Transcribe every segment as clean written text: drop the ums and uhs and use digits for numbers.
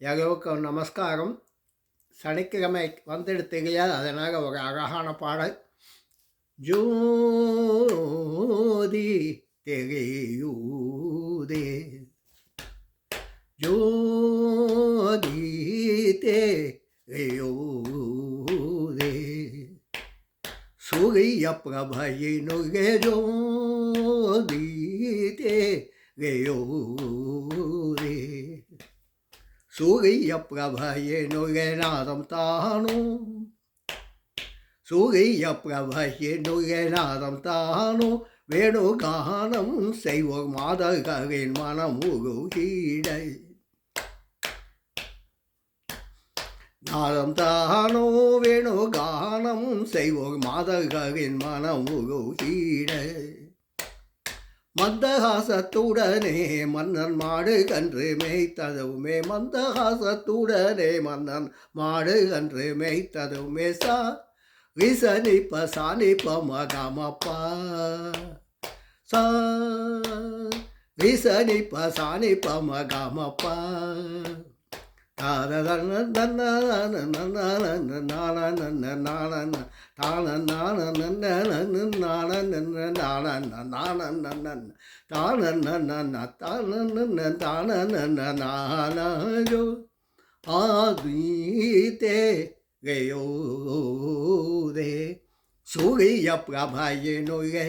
எல்லோருக்கும் நமஸ்காரம். சனிக்கிழமை வந்துடுத்துலையா, அதனால் ஒரு அழகான பாடல். ஜோதி தெரியூதே, ஜோதி தெரியூதே, சூரிய பிரபையினுள்ளே ஜோதி தெரியூதே, சூரிய பிரபையினுள்ளே நாதம் தானோ, சூரிய பிரபையினுள்ளே நாதம் தானோ, வேணுகானம் செய்வோர் மாதர்களின் மனம் உருகிடை, நாதம் தானோ வேணுகானம் செய்வோர் மாதர்களின் மனம் உருகிடை, மந்தஹாசத்துடனே மன்னன் மாடு கன்று மேய்த்ததுமே, மந்தஹாசத்துடனே மன்னன் மாடு கன்று மேய்த்ததுமே, சா விசனிப்ப சானிப்ப மகமப்பா, சா விசனிப்ப சானிப்ப மகமப்பா, ஆதீதே கயோதே, சூரிய பிரபையினுள்ளே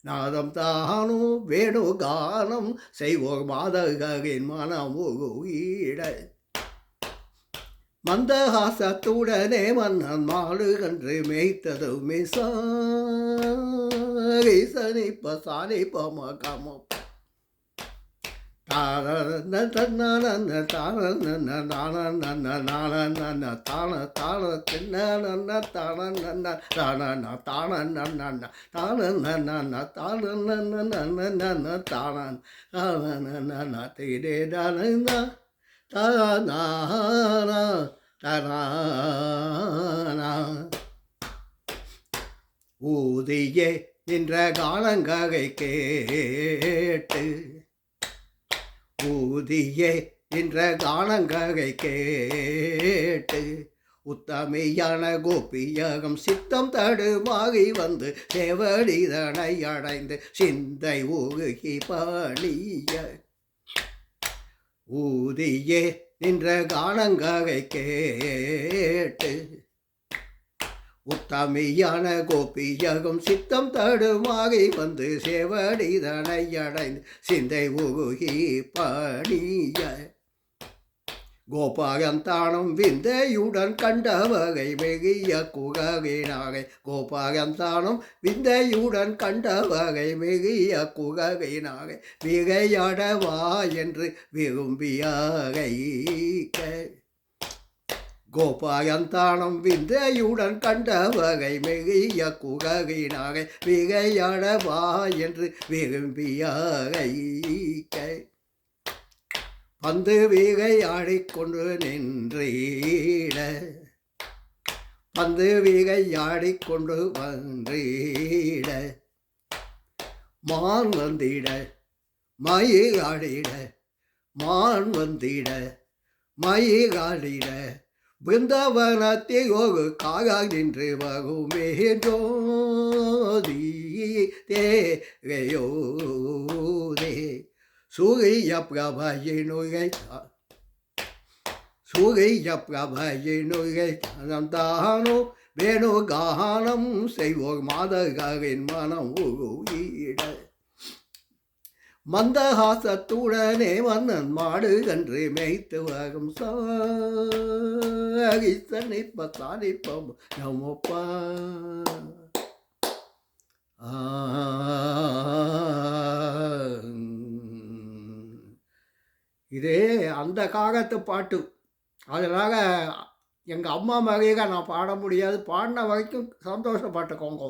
நாதம் தானோ வேணுகானம் செய்வோர் மாதர்களின் மனம் உருகிடை, மந்தஹாசத்துடனே மன்னன் மாடு கன்று மேய்த்ததுமே, சாரி சனிப்ப சானிப்ப மகமப்ப, ஊதியே நின்ற காலங்கை கேட்டு, ஊதியே என்ற கானங்கை கேட்டு, உத்தமையான கோபியகம் சித்தம் தடுமாகி வந்து சேவடிதனை அடைந்து சிந்தை உருகி பணிய, ஊதியே நின்ற கானங்கை கேட்டு, உத்தமையான கோபியகம் சித்தம் தடுமாகி வந்து சேவடிதனை அடைந்து சிந்தை உருகி பணிய, கோபாகந்தானம் விந்தையுடன் கண்ட வகை வெகிய குககினாகை, கோபாகந்தானம் விந்தையுடன் கண்ட வகை வெகிய குககினாகை, விகையடவா என்று விரும்பியாகை, கோபாயந்தானம் விந்தையுடன் கண்ட வகை மெகிய குககினாகை, விகையடவா என்று விரும்பியாகை, பந்து விகை ஆடிக்கொண்டு நின்றீட, பந்து விகை ஆடிக்கொண்டு வந்தீட, மான் வந்திட மயிலாடிட, மான் வந்திட மயிலாடிட, பிருந்தாவனத்தில் ஒரு காயாக நின்று வருமே ஜோதி தேயோதே, சூரிய பிரபையினுள்ளே சூரிய பிரபையினுள்ளே நாதம் தானோ வேணுகானம் செய்வோர் மாதர்களின் மனம் உருகிட, மந்தஹாசத்துடனே மன்னன் மாடு கன்று மேய்த்து வரும், சாரி சனிப்ப சானிப்ப நமப்பா, இதே அந்த காலத்து பாட்டு. அதனால் எங்கள் அம்மா மாதிரியே நான் பாட முடியாது, பாடின வரைக்கும் சந்தோஷப்பட்டுக்கோங்க.